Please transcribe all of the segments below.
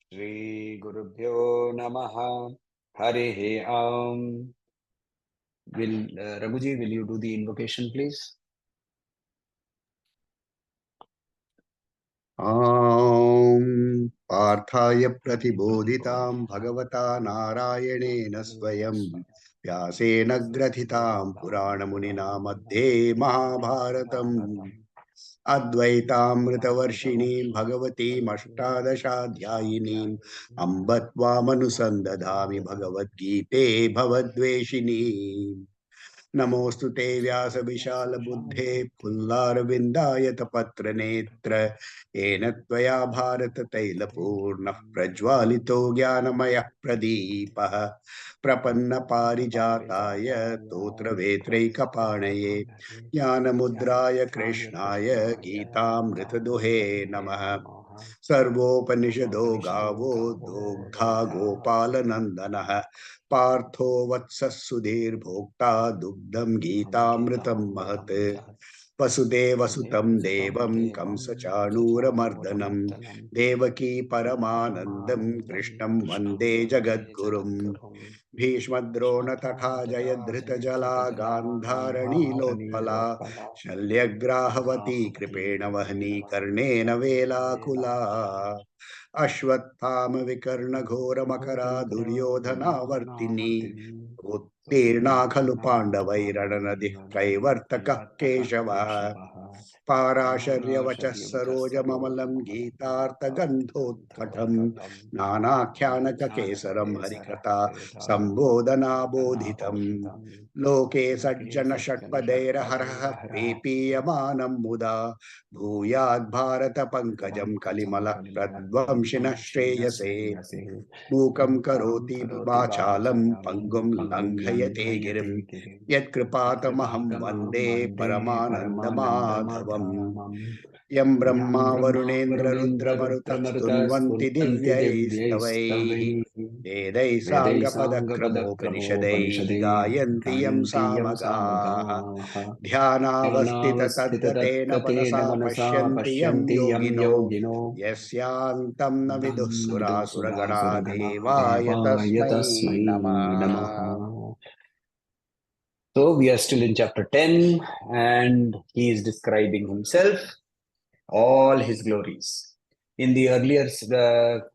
Shri Gurubhyo Namaha. Harihi Om. Raghuji, will you do the invocation, please? पार्थाय प्रतिबोधितां भगवता नारायणेन स्वयं व्यासेन ग्रथितां पुराणमुनिना मध्ये महाभारतम् अद्वैतामृतवर्षिणीं भगवतीमष्टादशाध्यायिनीम् अम्ब त्वामनुसन्दधामि भगवद्गीते भवद्वेषिणीम् नमोऽस्तु ते व्यासविशालबुद्धे पुल्लारविन्दायतपत्रनेत्र येन त्वया भारततैलपूर्णः प्रज्वालितो ज्ञानमयः प्रदीपः प्रपन्नपारिजाताय स्तोत्रवेत्रैकपाणये ज्ञानमुद्राय कृष्णाय गीतामृतदुहे नमः। सर्वोपनिषदो गावो दोग्धा गोपालनन्दनः पार्थो वत्सः सुधीर्भोक्ता दुग्धं गीतामृतं महत् वसुदेवसुतं देवं कंसचाणूरमर्दनं देवकी परमानन्दं कृष्णं वन्दे जगद्गुरुं भीष्मद्रोण तथा जयधृतजला गान्धारणीलोत्पला शल्यग्राहवती कृपेण वहनी कर्णेन वेलाकुला अश्वत्थाम विकर्ण घोर मकरा दुर्योधनावर्तिनी उत्तीर्णा खलु पाण्डवैरणनदिः कैवर्तकः केशवः पाराशर्यवचः सरोजममलं गीतार्थगन्धोत्कटम् नानाख्यानककेसरं हरिकथा सम्बोधनाबोधितम् लोके सज्जन षट्पदैरहरः पेपीयमानं मुदा भूयाद् भारत पंकजं कलिमल प्रध्वंसिनः श्रेयसे मूकं करोति वाचालं पंगुं लंघयते गिरिं यत्कृपातमहं वन्दे परमानन्दमाधवम् यं ब्रह्मा वरुणेन्द्र रुद्रमरुतः स्तुन्वन्ति दिव्यैस्तवैः वेदैः साङ्गपदक्रमोपनिषदैः गायन्ति यं सामगाः ध्यानावस्थिततद्गतेन मनसा पश्यन्ति यं योगिनो यस्यान्तं न विदुः सुरासुरगणा देवाय तस्मै नमः। So we are still in chapter 10 and he is describing himself, all his glories. In the earlier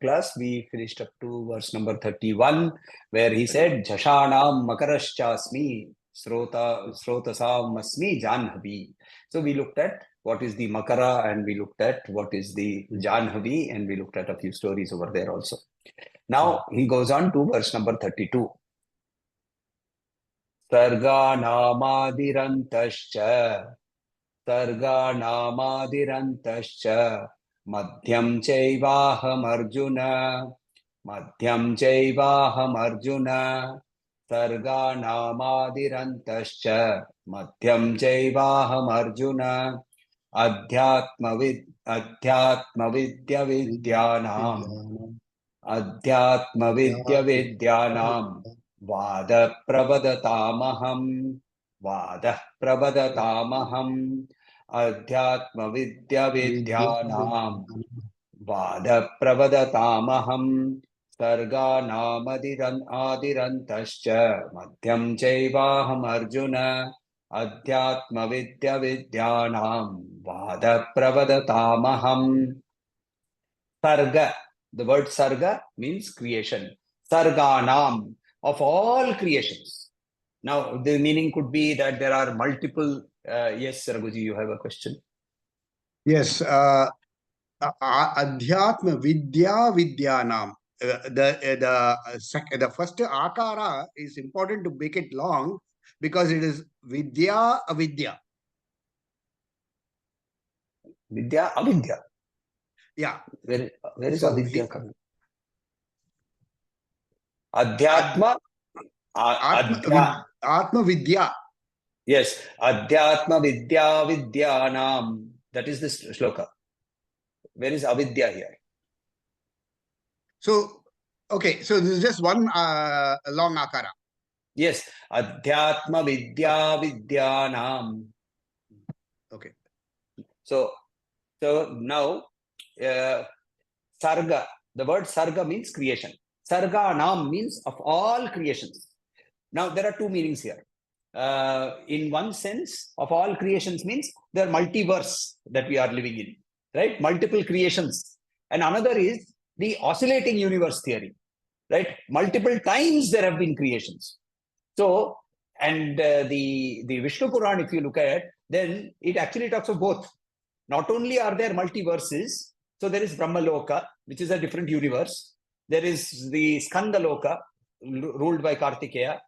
class, we finished up to verse number 31, where he said, Jashanam makaraschasmi srotasam asmi janhavi. So we looked at what is the makara and we looked at what is the janhavi and we looked at a few stories over there also. Now he goes on to verse number 32. सर्गानामादिरन्तश्च मध्यं चैवाहमर्जुन सर्गानामादिरन्तश्च मध्यं चैवाहमर्जुन अध्यात्मविद्यानां वादः प्रवदतामहम् अध्यात्मविद्यानां वादः प्रवदतामहम् सर्गानामादिरन्तश्च मध्यं चैवाहमर्जुन अध्यात्मविद्यानां वादः प्रवदतामहम्. Sarga, the word sarga means creation. Sarganam, of all creations. Now, the meaning could be that there are multiple. Yes, Raghuji, you have a question? Yes, Adhyatma Vidya Vidyanam. The first akara is important to make it long because it is Vidya Avidya. Vidya Avidya. Yeah. Where is Avidya coming? Adhyatma. Atma Vidya. Yes, Adhyatma Vidya Vidyanam. That is the shloka. Where is avidya here? So, okay, so this is just one long akara. Yes, Adhyatma Vidya Vidyanam. Okay. So now, Sarga, the word Sarga means creation. Sarga Nam means of all creations. Now, there are two meanings here. In one sense, of all creations means there are multiverse that we are living in, right? Multiple creations. And another is the oscillating universe theory, right? Multiple times there have been creations. So, and the Vishnu Puran, if you look at, then it actually talks of both. Not only are there multiverses, so there is Brahmaloka, which is a different universe. There is the Skandaloka, ruled by Kartikeya,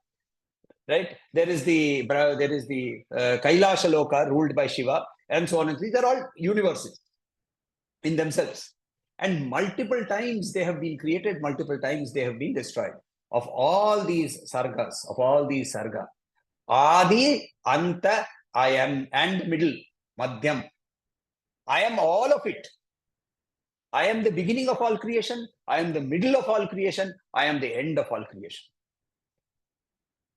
right? There is the Kailasha Loka, ruled by Shiva, and so on. And these are all universes in themselves. And multiple times they have been created, multiple times they have been destroyed. Of all these sargas, Adi, Anta, I am, and middle, Madhyam. I am all of it. I am the beginning of all creation. I am the middle of all creation. I am the end of all creation.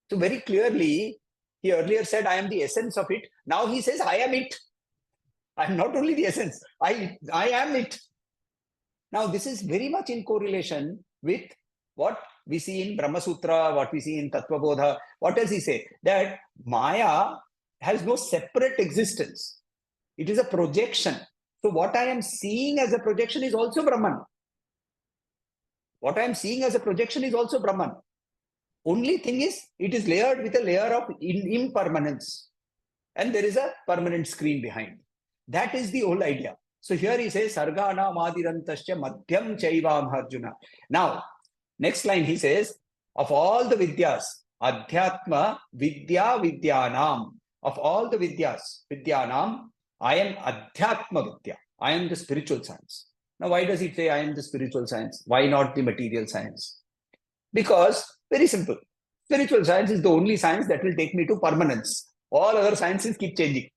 So very clearly, he earlier said, I am the essence of it. Now he says, I am it. I am not only the essence, I am it. Now this is very much in correlation with what we see in Brahma Sutra, what we see in Tattva Bodha. What does he say? That Maya has no separate existence. It is a projection. So what I am seeing as a projection is also Brahman. What I am seeing as a projection is also Brahman. Only thing is, it is layered with a layer of impermanence. And there is a permanent screen behind. That is the whole idea. So here he says, Sargana Madirantasya Madhyam Chaivam Arjuna. Now, next line he says, of all the Vidyas, Adhyatma Vidya Vidyanam. Of all the Vidyas, Vidyanam, I am Adhyatma Vidya. I am the spiritual science. Now, why does he say I am the spiritual science? Why not the material science? Because, very simple, spiritual science is the only science that will take me to permanence. All other sciences keep changing.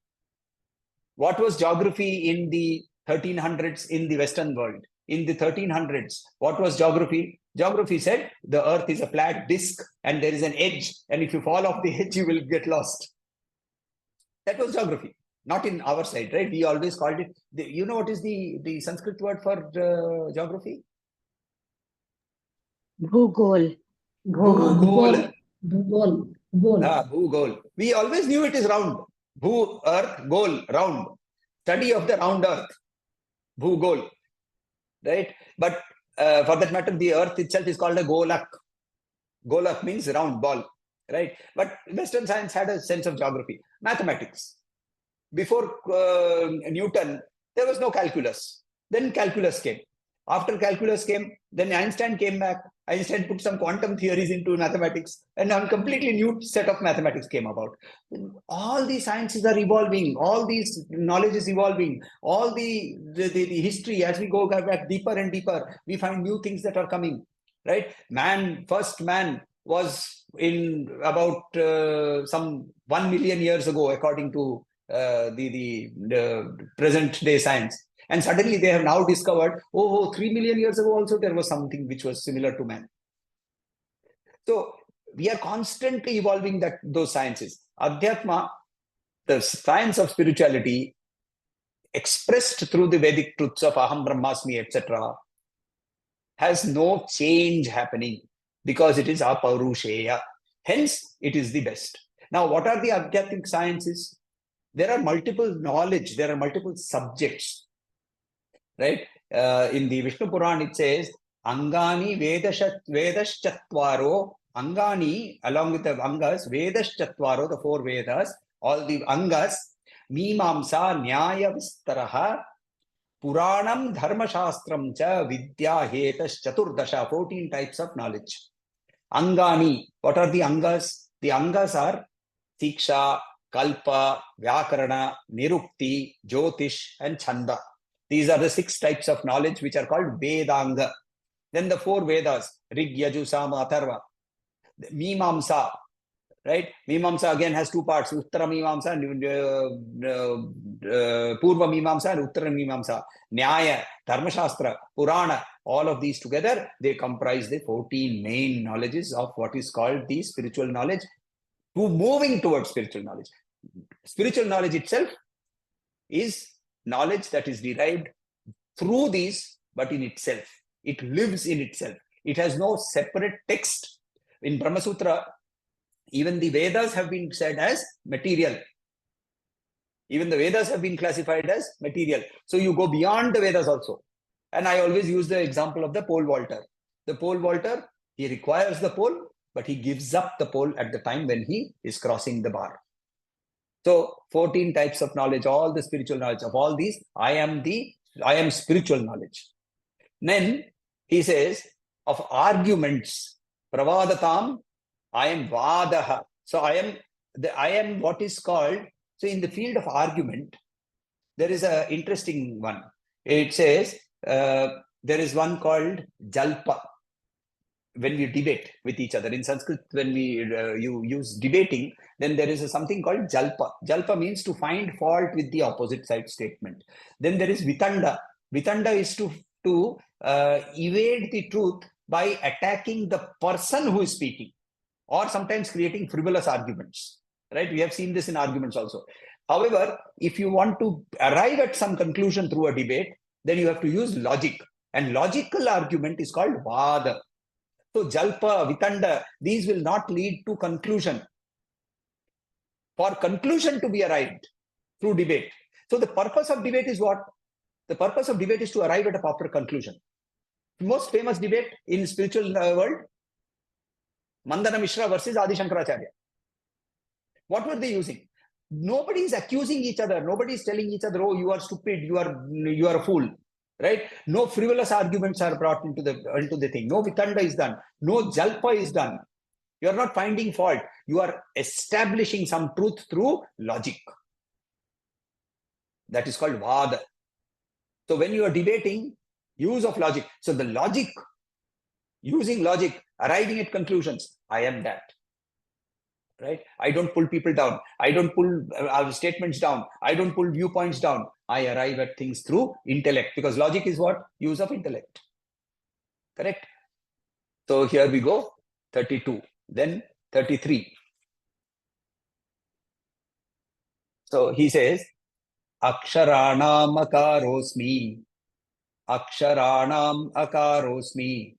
What was geography in the 1300s in the Western world? In the 1300s, what was geography? Geography said the earth is a flat disk and there is an edge. And if you fall off the edge, you will get lost. That was geography. Not in our side, right? We always called it, you know what is the Sanskrit word for geography? Bhugol. Bhugol. Bhugol. Bhugol. We always knew it is round. Bhu, earth, gol, round. Study of the round earth. Bhugol. Right? But for that matter, the earth itself is called a golak. Golak means round ball. Right? But Western science had a sense of geography. Mathematics. Before Newton, there was no calculus. Then calculus came. After calculus came, then Einstein came back. Einstein put some quantum theories into mathematics, and a completely new set of mathematics came about. All these sciences are evolving. All these knowledge is evolving. All the history, as we go back deeper and deeper, we find new things that are coming. Right? First man was in about some 1 million years ago, according to the present day science. And suddenly they have now discovered, 3 million years ago also there was something which was similar to man. So we are constantly evolving those sciences. Adhyatma, the science of spirituality, expressed through the Vedic truths of Aham Brahmasmi, etc., has no change happening because it is Aparusheya. Hence, it is the best. Now, what are the Adhyatmic sciences? There are multiple knowledge, there are multiple subjects. Right? In the Vishnu Puran, it says, Angani Vedaschattvaro, Angani, along with the Angas, Vedaschattvaro, the 4 Vedas, all the Angas, Mimamsa, Nyaya Vistaraha, Puranam, Dharma Shastram cha, Vidya Hetas Chaturdasha, 14 types of knowledge. Angani, what are the Angas? The Angas are Siksha, Kalpa, Vyakarana, Nirukti, Jyotish, and Chanda. These are the 6 types of knowledge which are called Vedanga. Then the 4 Vedas, Rig, Yaju, Sama, Atharva. Mimamsa, right? Mimamsa again has two parts: Uttara Mimamsa, Purva Mimamsa, and Uttara Mimamsa. Nyaya, Dharma Shastra, Purana, all of these together, they comprise the 14 main knowledges of what is called the spiritual knowledge, to moving towards spiritual knowledge. Spiritual knowledge itself is knowledge that is derived through these, but in itself. It lives in itself. It has no separate text. In Brahma Sutra, even the Vedas have been said as material. Even the Vedas have been classified as material. So you go beyond the Vedas also. And I always use the example of the pole vaulter. The pole vaulter, he requires the pole, but he gives up the pole at the time when he is crossing the bar. So 14 types of knowledge, all the spiritual knowledge. Of all these, I am spiritual knowledge. Then he says of arguments, pravadatam, I am vadaha. So I am what is called, so in the field of argument, there is an interesting one. It says, there is one called jalpa. When we debate with each other in Sanskrit, when you use debating, then there is something called jalpa. Jalpa means to find fault with the opposite side statement. Then there is vitanda. Vitanda is to evade the truth by attacking the person who is speaking, or sometimes creating frivolous arguments. Right? We have seen this in arguments also. However, if you want to arrive at some conclusion through a debate, then you have to use logic. And logical argument is called vada. So jalpa, vitanda, these will not lead to conclusion. For conclusion to be arrived through debate. So the purpose of debate is what? The purpose of debate is to arrive at a proper conclusion. The most famous debate in spiritual world, Mandana Mishra versus Adi Shankaracharya. What were they using? Nobody is accusing each other. Nobody is telling each other, oh, you are stupid, you are a fool. Right? No frivolous arguments are brought into the thing. No vitanda is done. No jalpa is done. You are not finding fault. You are establishing some truth through logic. That is called vada. So when you are debating, use of logic. So the logic, using logic, arriving at conclusions, I am that. Right? I don't pull people down. I don't pull statements down. I don't pull viewpoints down. I arrive at things through intellect, because logic is what? Use of intellect. Correct? So here we go, 32. Then 33. So he says, Aksharanam akarosmi, Aksharanam akarosmi,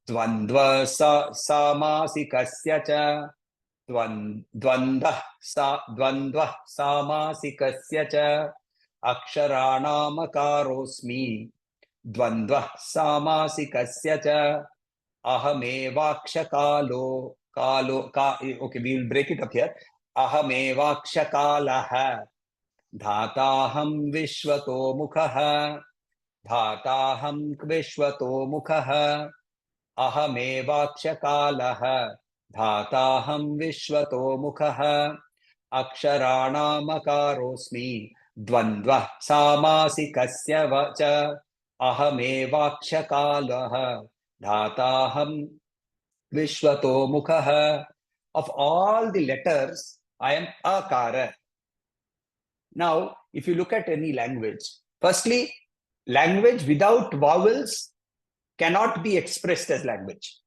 Dvandva samasikasya cha, Dvandva samasikasya cha, Aksharanam akarosmi, Dvandva samasikasya cha, Ahamevakshakalo, okay, we will break it up here. Ahamevakshakalaha, Dhataham vishvato mukhaha, Dhataham vishvato mukhaha, Ahamevakshakalaha, Dhataham vishvato mukhaha, Aksharanam akarosmi, Dvandva samasikasya vacha, Ahamevakshakalaha, Dhataham vishvato mukhaha. Of all the letters, I am akara. Now, if you look at any language, firstly, language without vowels cannot be expressed as language.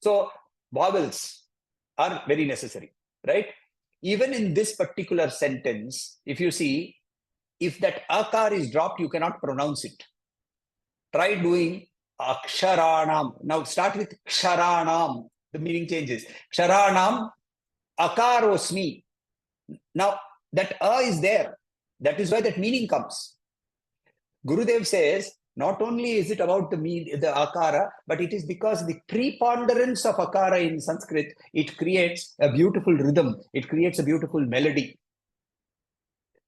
So, vowels are very necessary, right? Even in this particular sentence, if you see, if that akar is dropped, you cannot pronounce it. Try doing aksharanam. Now start with ksharanam. The meaning changes. Ksharanam akarosmi. Now that is there. That is why that meaning comes. Gurudev says, not only is it about the akara, but it is because the preponderance of akara in Sanskrit, it creates a beautiful rhythm. It creates a beautiful melody.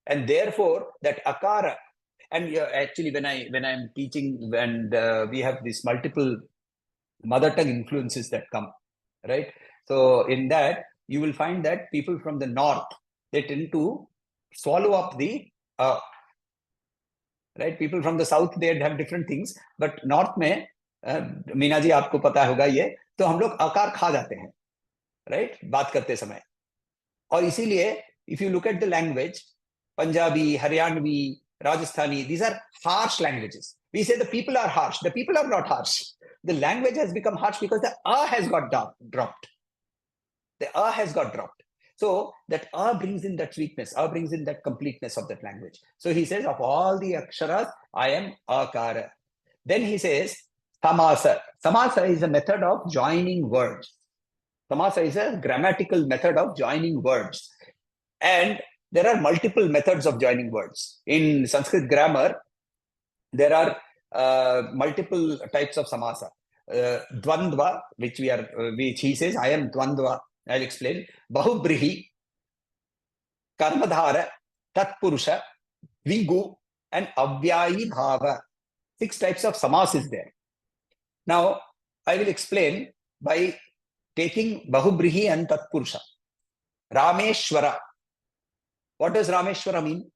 And therefore, that akara, and actually when I'm teaching, and we have these multiple mother tongue influences that come, right? So in that, you will find that people from the north, they tend to swallow up the right? People from the south, they have different things, but north में मीना जी आपको पता होगा ये, तो हम लोग आकार खा जाते हैं, right? बात करते समय. और इसीलिए if you look at the language, Punjabi, Haryanvi, Rajasthani, these are harsh languages. We say the people are harsh. The people are not harsh. The language has become harsh because the a has got dropped. The a has got dropped. So that a brings in that sweetness, a brings in that completeness of that language. So he says, of all the aksharas, I am akara. Then he says, samasa. Samasa is a method of joining words. Samasa is a grammatical method of joining words. And there are multiple methods of joining words. In Sanskrit grammar, there are multiple types of samasa. Dvandva, which he says, I am dvandva. I'll explain. Bahubrihi, karmadhara, tatpurusha, vingu, and avyayi bhava. 6 types of samas is there. Now, I will explain by taking bahubrihi and tatpurusha. Rameshwara. What does Rameshwara mean?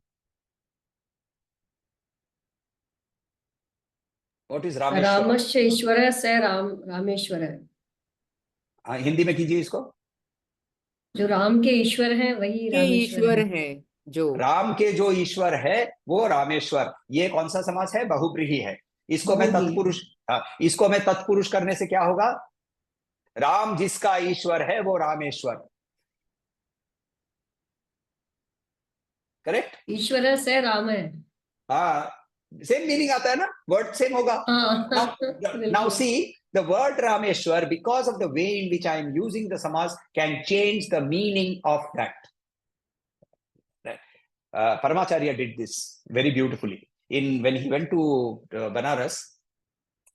What is Rameshwara? रामस्य ईश्वर से रामेश्वर है. हिंदी में कीजिए इसको. जो राम के ईश्वर हैं वही के रामेश्वर ईश्वर है. हैं जो राम के जो ईश्वर है वो रामेश्वर. ये कौन सा समास है? बहुब्रीहि है. इसको मैं तत्पुरुष, इसको मैं तत्पुरुष करने से क्या होगा? राम जिसका ईश्वर है वो रामेश्वर. करेक्ट? ईश्वर से राम है. हाँ, सेम मीनिंग आता है ना, वर्ड सेम होगा. Now see, the word Rameshwar, because of the way in which I am using the samas, can change the meaning of that. Paramacharya did this very beautifully. When he went to Banaras,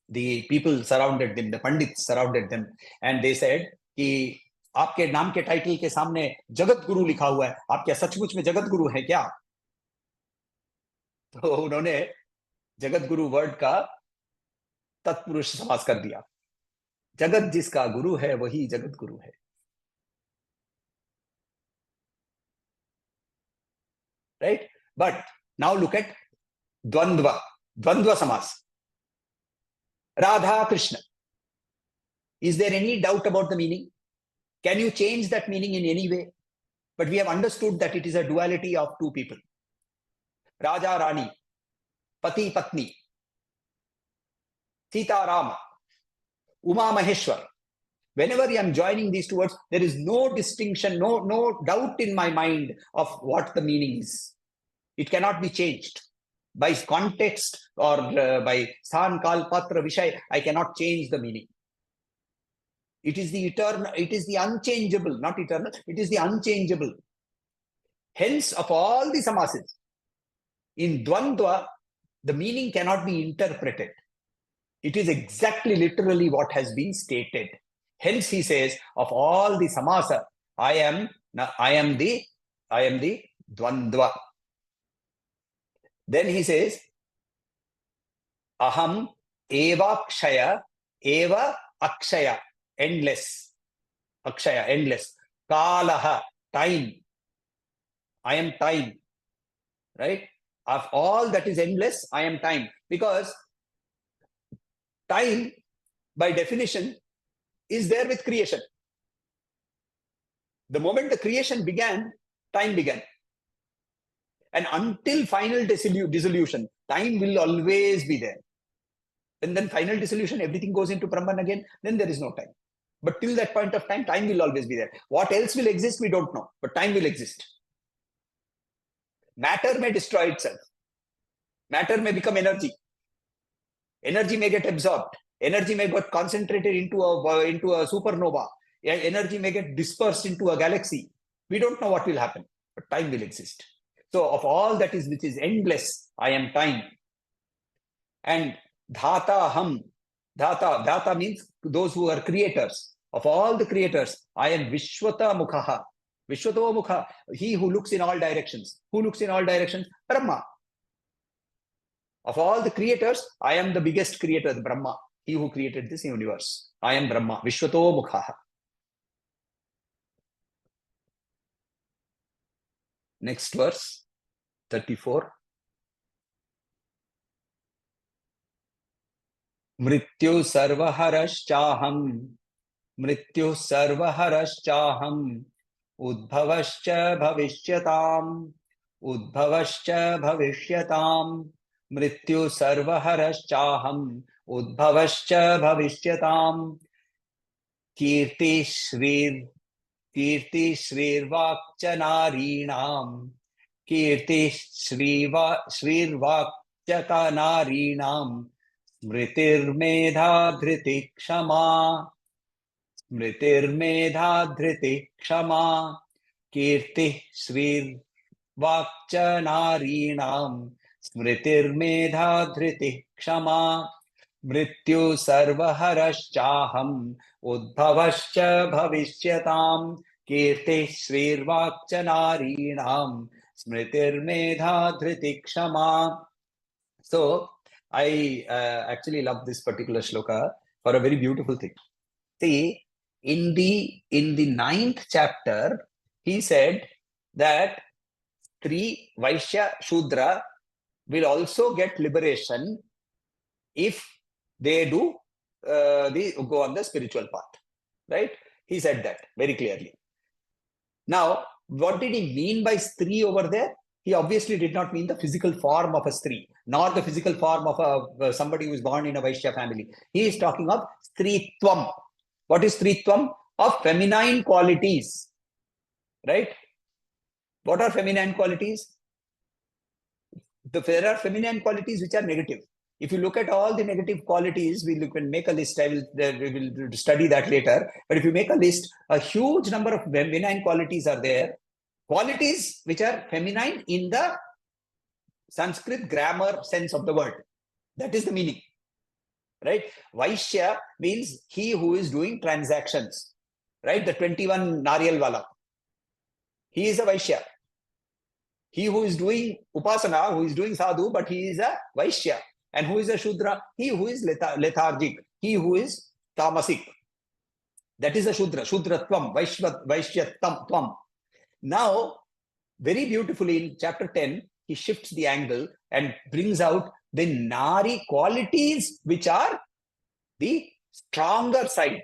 the people surrounded them, the pandits surrounded them, and they said कि आपके नाम के title के सामने जगत गुरु लिखा हुआ है, आप क्या सचमुच में जगत गुरु हैं क्या? तो उन्होंने जगत गुरु वर्ड का तत्पुरुष समास कर दिया. जगत जिसका गुरु है वही जगत गुरु है. Right? But now look at Dvandva Samas. Radha Krishna. Is there any doubt about the meaning? Can you change that meaning in any way? But we have understood that it is a duality of two people. Raja Rani, Pati Patni, Sita Rama, Uma Maheshwar. Whenever I am joining these two words, there is no distinction, no doubt in my mind of what the meaning is. It cannot be changed. By context or by Sthan, Kal, Patra, Vishay, I cannot change the meaning. It is the eternal, it is the unchangeable, not eternal, it is the unchangeable. Hence, of all the samasis, in Dvandva, the meaning cannot be interpreted. It is exactly literally what has been stated. Hence, he says, of all the samasa, I am the Dvandva. Then he says, Aham eva kshaya eva akshaya, endless. Akshaya, endless. Kalaha, time. I am time. Right? Of all that is endless, I am time. Because time, by definition, is there with creation. The moment the creation began, time began. And until final dissolution, time will always be there. And then final dissolution, everything goes into Brahman again, then there is no time. But till that point of time, time will always be there. What else will exist, we don't know. But time will exist. Matter may destroy itself. Matter may become energy. Energy may get absorbed. Energy may get concentrated into a supernova. Energy may get dispersed into a galaxy. We don't know what will happen. But time will exist. So of all that is which is endless, I am time. And Dhata Ham. Dhata means those who are creators. Of all the creators, I am Vishwata Mukhaha. Vishwato Mukha, he who looks in all directions. Who looks in all directions? Brahma. Of all the creators, I am the biggest creator, the Brahma. He who created this universe. I am Brahma. Vishwato Mukhaha. Next verse, 34. Mrityu sarvaharaschaham Mrityu sarvaharashchaham udbhavascha bhavishyatam udbhavascha bhavishyatam Mrityu sarvaharashchaham udbhavascha bhavishyatam Kirti shrir Kirti shrirvakcha narinam Kirti shrirvakcha narinam Smritirmedha dhriti kshama Smritirmedha dhriti kshama Kirti shrirvakcha narinam Smritirmedha dhriti kshama Mrityu sarvaharashchaham Udbhavascha bhavishyatam Kirti shrirvakcha narinam Smritirmedha dhriti kshama. So, I actually love this particular shloka for a very beautiful thing. See, in the 9th chapter, he said that Stri, Vaishya, Shudra will also get liberation if they do go on the spiritual path, right? He said that very clearly. Now, what did he mean by Stri over there? He obviously did not mean the physical form of a Stri, nor the physical form of somebody who is born in a Vaishya family. He is talking of Stritvam. What is Stritvam? Of feminine qualities, right? What are feminine qualities? There are feminine qualities which are negative. If you look at all the negative qualities, we can make a list. We will study that later. But if you make a list, a huge number of feminine qualities are there. Qualities which are feminine in the Sanskrit grammar sense of the word. That is the meaning, right? Vaishya means he who is doing transactions, right? The 21 Nariyal Wala. He is a Vaishya. He who is doing upasana, who is doing sadhu, but he is a Vaishya. And who is a Shudra? He who is lethargic. He who is tamasic. That is a Shudra. Shudratvam, Vaishyatvam. Now, very beautifully in chapter 10, he shifts the angle and brings out the Nari qualities which are the stronger side.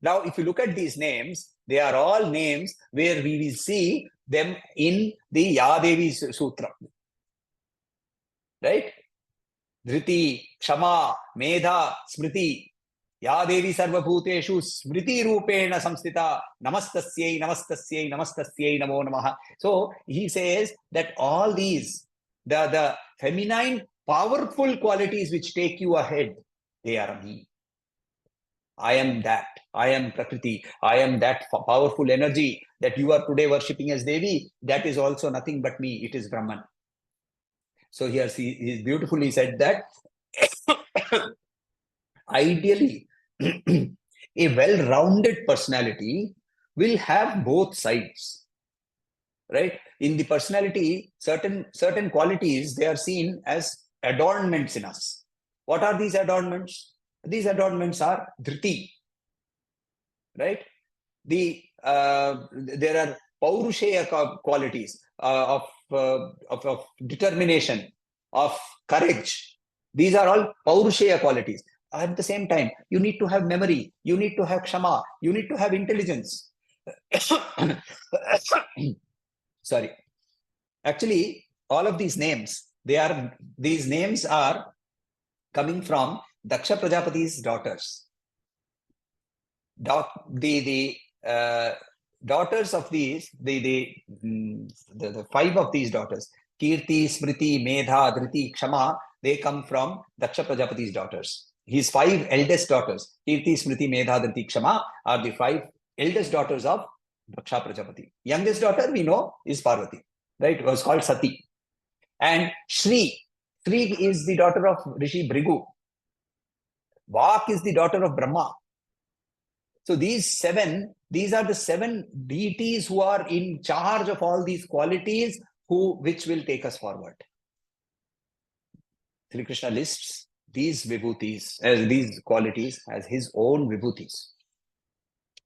Now, if you look at these names, they are all names where we will see them in the Yadevi Sutra. Right? Dhriti, Kshama, Medha, Smriti. Yadevi Sarvabhuteshu Smriti Rupena Samstita Namastasyai, Namastasyai, Namastasyai, Namo Namaha. So he says that all these, the feminine, powerful qualities which take you ahead, they are me. I am that. I am Prakriti. I am that powerful energy that you are today worshipping as Devi. That is also nothing but me. It is Brahman. So here he beautifully said that ideally, a well-rounded personality will have both sides, right? In the personality, certain qualities, they are seen as adornments in us. What are these adornments? These adornments are dhriti, right? There are paurusheya qualities of determination, of courage. These are all paurusheya qualities. At the same time, you need to have memory, you need to have kshama, you need to have intelligence. Sorry. Actually, all of these names, these names are coming from Daksha Prajapati's daughters. The daughters of these, the 5 of these daughters, Kirti, Smriti, Medha, Dhriti, Kshama, they come from Daksha Prajapati's daughters. His 5 eldest daughters, Kirti, Smriti, Medha, Dhriti, Kshama, are the 5 eldest daughters of Daksha Prajapati. Youngest daughter we know is Parvati, right? It was called Sati. And Shri is the daughter of Rishi Bhrigu. Vak is the daughter of Brahma. So these are the 7 deities who are in charge of all these qualities which will take us forward. Sri Krishna lists these vibhutis, as these qualities, as his own vibhutis.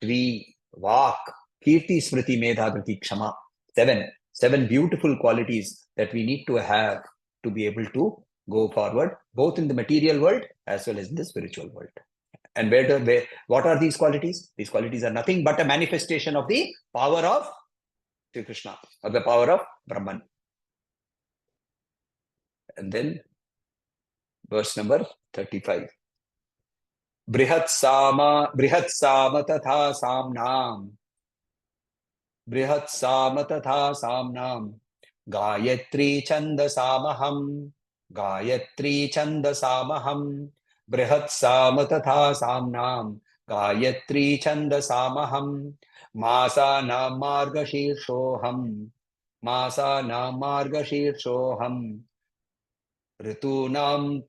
Shri, Vak, Kirti, Smriti, Medha, Dhriti, Kshama. 7 beautiful qualities that we need to have to be able to go forward, both in the material world as well as in the spiritual world. And what are these qualities? These qualities are nothing but a manifestation of the power of Sri Krishna, or the power of Brahman. And then verse number 35. Brihat Sama Tatha Samnam. Brihat Sama Tatha Samnam. Gayatri Chandasamaham. Gayatri Chandasamaham. Brihat Sama Tatha Samnam. Gayatri Chandasamaham. Masana Margashirshoham. Masana Margashirshoham. Ritunam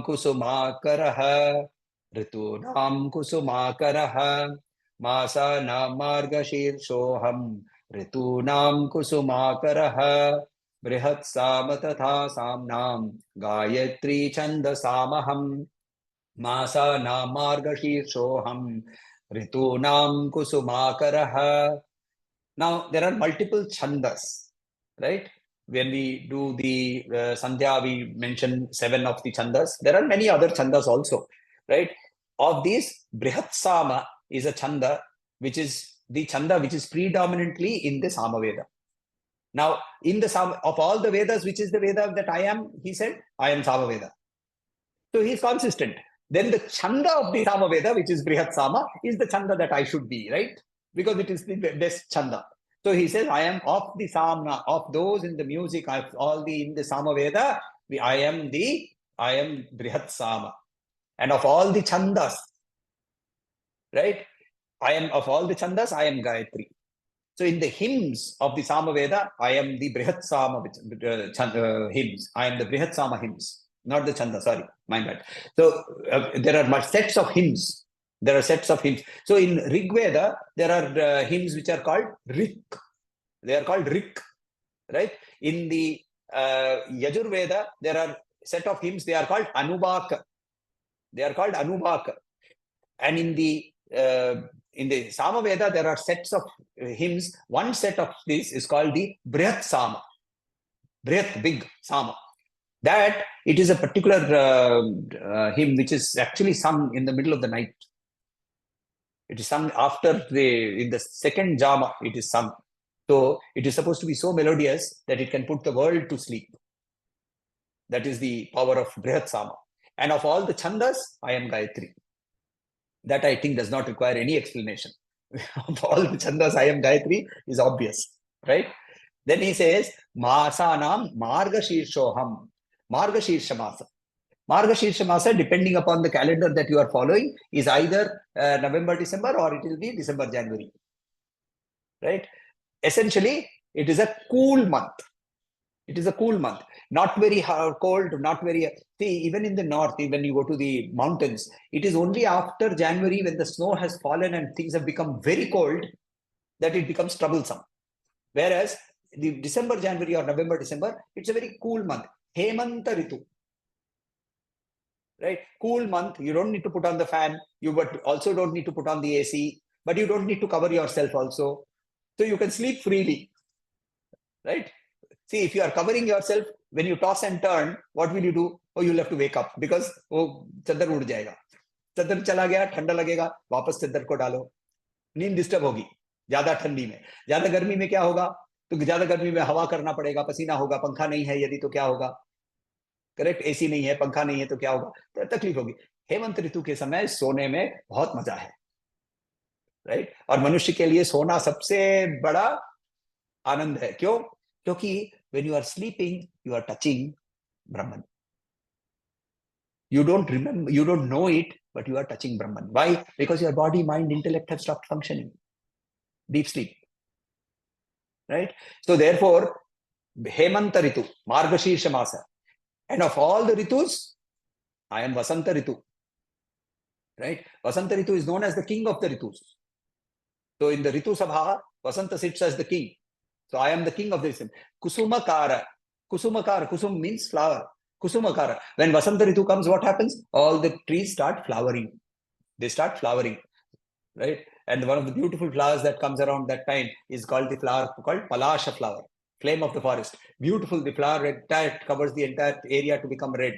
Kusumakaraha. Ritunam Kusumakaraha. Masana Margashirshoham. Ritunam Kusumakaraha. Brihat Samatatha Samnam. Gayatri Chandasamaham. Masana Margashirshoham. Ritunam Kusumakaraha. Now, there are multiple chandas, right? When we do the Sandhya, we mention 7 of the chandas. There are many other chandas also, right? Of these, Brihat Sama is a chanda, which is the chanda which is predominantly in the Samaveda. Now, in the of all the Vedas, which is the Veda that I am, he said, I am Samaveda. So he is consistent. Then the chanda of the Samaveda, which is Brihat Sama, is the chanda that I should be, right? Because it is the best chanda. So he says, I am of the Samna, of those in the music, all the in the Samaveda, I am Brihat Sama. And of all the chandas, right? I am of all the chandas, I am Gayatri. So in the hymns of the Samaveda, I am the Brihat Sama hymns. I am the Brihat Sama hymns, not the chanda, sorry, my bad. So there are sets of hymns. There are sets of hymns. So in Rig Veda, there are hymns which are called Rik. They are called Rik, right? In the Yajur Veda, there are set of hymns. They are called Anubaka. They are called Anubaka. And in the Sama Veda, there are sets of hymns. One set of this is called the Brihat Sama. Brihat, big Sama. That it is a particular hymn which is actually sung in the middle of the night. It is sung after in the second jama, it is sung. So it is supposed to be so melodious that it can put the world to sleep. That is the power of Brihat Sama. And of all the chandas, I am Gayatri. That I think does not require any explanation. Of all the chandas, I am Gayatri is obvious, right? Then he says, Masanam Margashirshoham. Margashirsha Masa. Margashirsha Masa, depending upon the calendar that you are following, is either November, December, or it will be December, January. Right? Essentially, it is a cool month. It is a cool month. Not very cold, not very... See, even in the north, when you go to the mountains, it is only after January when the snow has fallen and things have become very cold that it becomes troublesome. Whereas the December, January or November, December, it's a very cool month. Hemanta Ritu. Right? Cool month. You don't need to put on the fan. You but also don't need to put on the AC. But you don't need to cover yourself also. So you can sleep freely. Right? See, if you are covering yourself, when you toss and turn, what will you do? Oh, you'll have to wake up because चद्दर उड़ जाएगा. चद्दर चला गया, ठंडा लगेगा, वापस चद्दर को डालो. नींद डिस्टर्ब होगी. ज्यादा ठंडी में, ज्यादा गर्मी में क्या होगा? तो ज्यादा गर्मी में हवा करना पड़ेगा, पसीना होगा, पंखा नहीं है यदि तो क्या होगा? करेक्ट, एसी नहीं है, पंखा नहीं है तो क्या होगा? तो तकलीफ होगी. हेमंत ऋतु के समय सोने में बहुत मजा है, राइट? और मनुष्य के लिए सोना सबसे बड़ा आनंद है. क्यों? क्योंकि when you are sleeping, you are touching Brahman. You don't remember, you don't know it, but you are touching Brahman. Why? Because your body, mind, intellect have stopped functioning. Deep sleep. Right? So therefore, Hemanta Ritu, Margashirsha Masa. And of all the Ritus, I am Vasanta Ritu. Right? Vasanta Ritu is known as the king of the Ritus. So in the Ritu Sabha, Vasanta sits as the king. So I am the king of this. Kusumakara. Kusumakara. Kusum means flower. Kusumakara. When Vasanta Ritu comes, what happens? All the trees start flowering. They start flowering. Right? And one of the beautiful flowers that comes around that time is called the flower called Palasha flower. Flame of the forest. Beautiful. The flower red, covers the entire area to become red.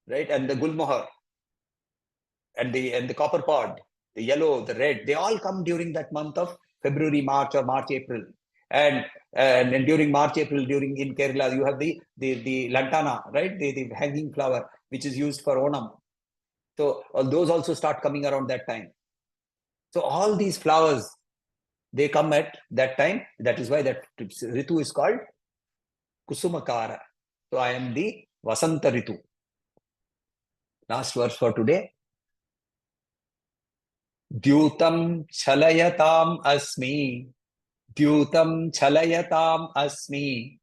right? And the gulmohar, and the copper pod, the yellow, the red, they all come during that month of February, March, or March, April. And during March, April, during in Kerala, you have the lantana, right? The hanging flower, which is used for Onam. So those also start coming around that time. So all these flowers, they come at that time. That is why that Ritu is called Kusumakara. So I am the Vasanta Ritu. Last verse for today. Dyutam chalayatam asmi. Dyutam chalayatam asmi.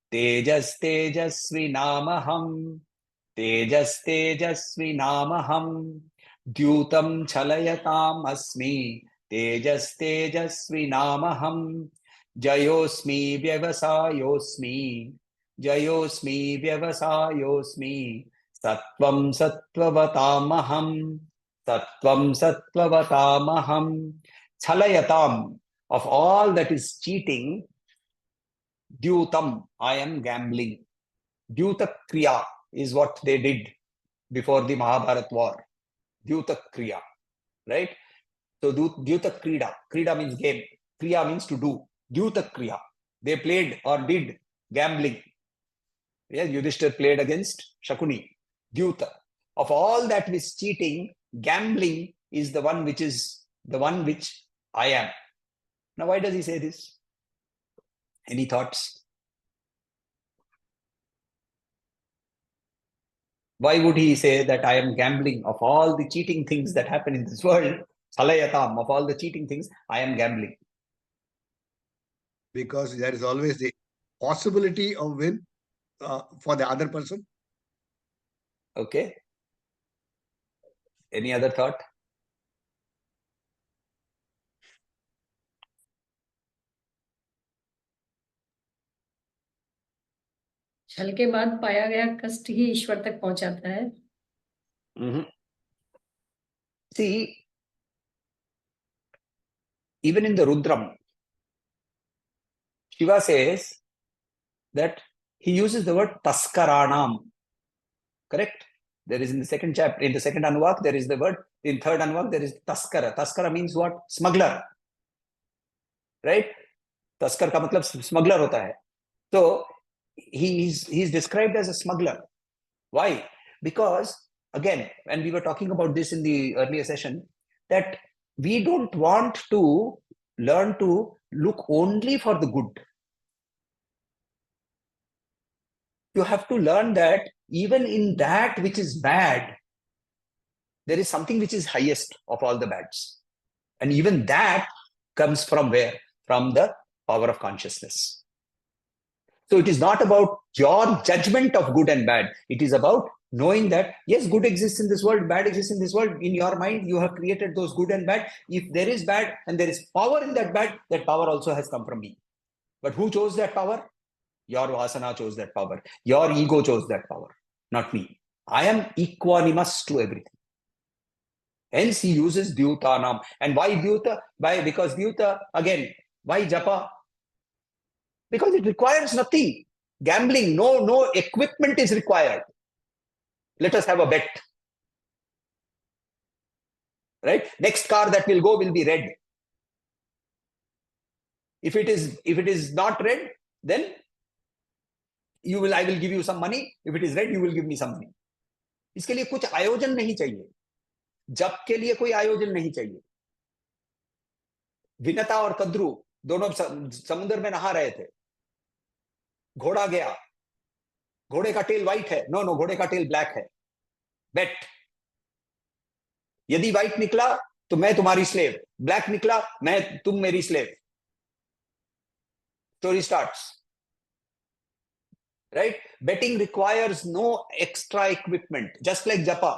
Tejas tejasvi namaham. Tejas tejasvi namaham. Dyutam chalayatam asmi. Tejas tejasvi namaham. Jayosmi vyavasayosmi. Jayosmi vyavasayosmi. Sattvam sattvavatamaham. Sattvam sattvavatamaham. Chalayatam. Of all that is cheating, Dyutam, I am gambling. Dyuta Kriya is what they did before the Mahabharat war. Dyuta Kriya, right? So Dyuta Krida. Krida means game. Kriya means to do. Dyuta Kriya. They played or did gambling. Yeah, Yudhishthir played against Shakuni. Dyuta. Of all that is cheating, gambling is the one which I am. Now, why does he say this? Any thoughts? Why would he say that I am gambling? Of all the cheating things that happen in this world, Salayatam, of all the cheating things, I am gambling. Because there is always the possibility of win for the other person. Okay. Any other thought? छल के बाद पाया गया कष्ट ही ईश्वर तक पहुंचाता है. See, even in the Rudram, Shiva says that he uses the word Taskaranam. Correct? There is in the second chapter, in the second Anuvak, there is the word, in third Anuvak, there is Taskara. Taskara means what? Smuggler. Right? Taskar ka matlab smuggler hota hai. So, he's described as a smuggler. Why? Because, again, and we were talking about this in the earlier session, that we don't want to learn to look only for the good. You have to learn that even in that which is bad, there is something which is highest of all the bads. And even that comes from where? From the power of consciousness. So it is not about your judgment of good and bad. It is about knowing that, yes, good exists in this world, bad exists in this world. In your mind, you have created those good and bad. If there is bad and there is power in that bad, that power also has come from me. But who chose that power? Your vasana chose that power. Your ego chose that power, not me. I am equanimous to everything. Hence, he uses Dyutanam. And why Dyuta? Because Dyuta, again, why Japa? Because it requires nothing. Gambling, no equipment is required. Let us have a bet. Right? Next car that will go will be red. If it is not red, then I will give you some money. If it is red, you will give me some money. इसके लिए कुछ आयोजन नहीं चाहिए. जप के लिए कोई आयोजन नहीं चाहिए. विनता और कद्रू दोनों समुद्र में नहा रहे थे. घोड़ा गया. घोड़े का टेल व्हाइट है. नो, घोड़े का टेल ब्लैक है. बेट. यदि व्हाइट निकला तो मैं तुम्हारी स्लेव. ब्लैक निकला तुम मेरी slave. Story starts. Right? Betting requires no extra equipment, just like japa.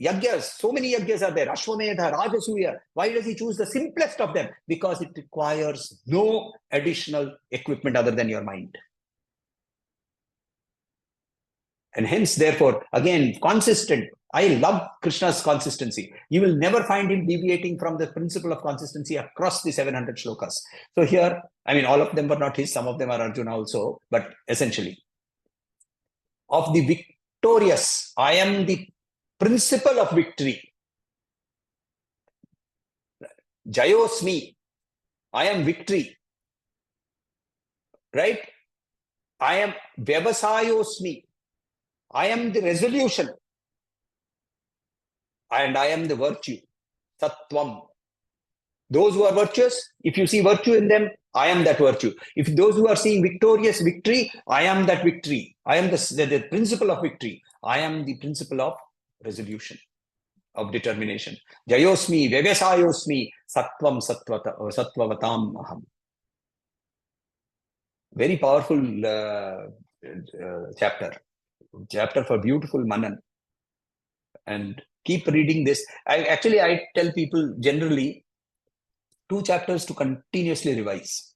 Yagyas, so many yagyas are there. Ashwamedha, Rajasuya. Why does he choose the simplest of them? Because it requires no additional equipment other than your mind. And hence, therefore, again, consistent. I love Krishna's consistency. You will never find him deviating from the principle of consistency across the 700 shlokas. So here, I mean, all of them were not his. Some of them are Arjuna also, but essentially. Of the victorious. I am the principle of victory. Jayosmi. I am victory. Right? I am Vyavasayosmi. I am the resolution. And I am the virtue. Sattvam. Those who are virtuous, if you see virtue in them, I am that virtue. If those who are seeing victorious victory, I am that victory. I am the principle of victory. I am the principle of resolution, of determination. Jayosmi, Vyavasayosmi, Sattvam Sattvavatam Aham. Very powerful chapter for beautiful Manan. And keep reading this. I tell people generally 2 chapters to continuously revise.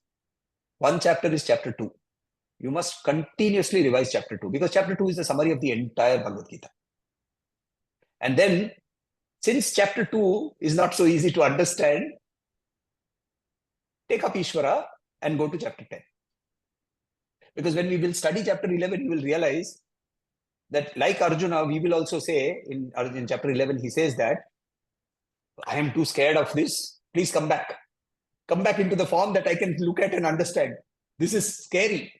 1 chapter is chapter 2. You must continuously revise chapter 2 because chapter 2 is the summary of the entire Bhagavad Gita. And then, since chapter 2 is not so easy to understand, take up Ishvara and go to chapter 10. Because when we will study chapter 11, you will realize that, like Arjuna, we will also say in chapter 11, he says that, I am too scared of this. Please come back. Come back into the form that I can look at and understand. This is scary.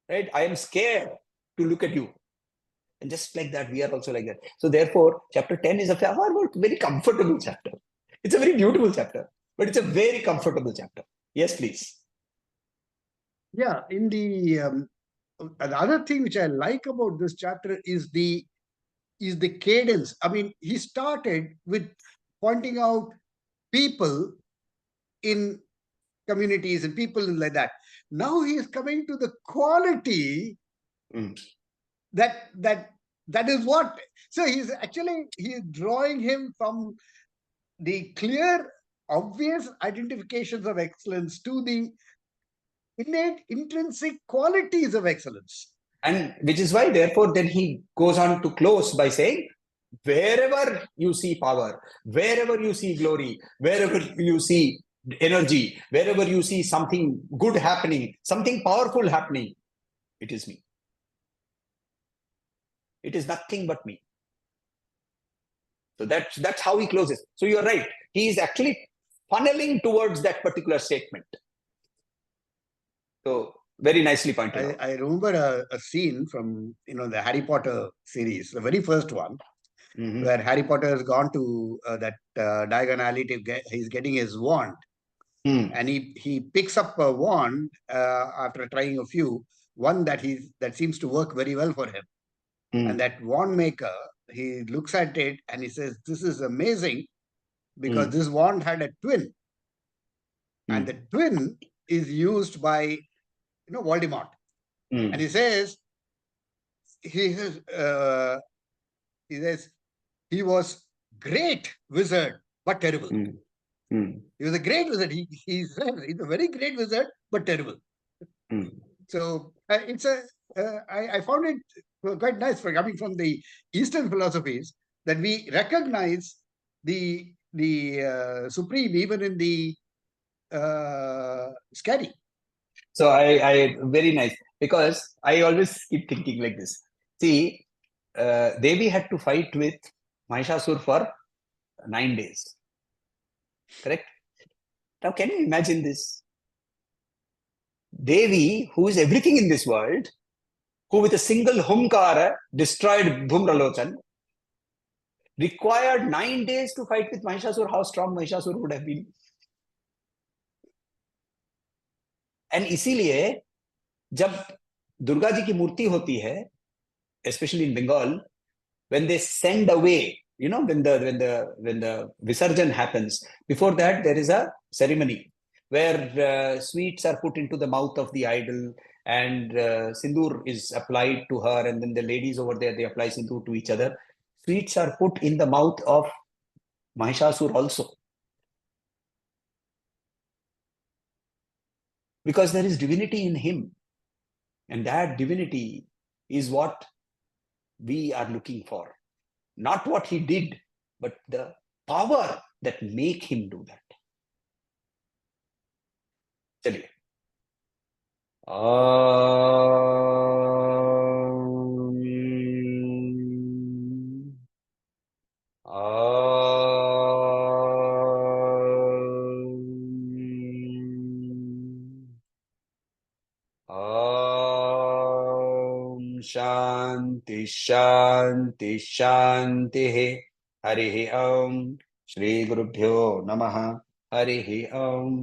Right? I am scared to look at you. And just like that, we are also like that. So therefore, chapter 10 is a very comfortable chapter. It's a very beautiful chapter, but it's a very comfortable chapter. Yes, please. Yeah, in the other thing which I like about this chapter is the cadence. I mean, he started with pointing out people in communities and people like that. Now he is coming to the quality that is what. So he's drawing him from the clear, obvious identifications of excellence to the innate, intrinsic qualities of excellence. And which is why, therefore, then he goes on to close by saying, wherever you see power, wherever you see glory, wherever you see energy, wherever you see something good happening, something powerful happening, it is me. It is nothing but me. So that's how he closes. So you're right. He is actually funneling towards that particular statement. So very nicely pointed out. I remember a scene from the Harry Potter series, the very first one, where Harry Potter has gone to that Diagon Alley he's getting his wand. And he picks up a wand after trying a few, one that seems to work very well for him. And that wand maker, he looks at it and he says, this is amazing because this wand had a twin. And the twin is used by Voldemort. And he says, he he was great wizard, but terrible. He was a great wizard. He said he's a very great wizard, but terrible. So I found it quite nice for coming from the Eastern philosophies that we recognize the supreme even in the scary. So I very nice, because I always keep thinking like this. See, Devi had to fight with Mahishasur for 9 days. Correct? Now, can you imagine this? Devi, who is everything in this world, who with a single humkara destroyed Dhumralochan, required 9 days to fight with Mahishasur. How strong Mahishasur would have been. And इसीलिए जब दुर्गा जी की मूर्ति होती है, especially in Bengal, when they send away, when the Visarjan happens, before that there is a ceremony where sweets are put into the mouth of the idol and sindoor is applied to her, and then the ladies over there, they apply sindoor to each other. Sweets are put in the mouth of Mahishasur also, because there is divinity in him, and that divinity is what we are looking for. Not what he did, but the power that make him do that. चलिए. ॐ शांति शांति शांति हरि ओम श्री गुरुभ्यो नमः हरि ओम।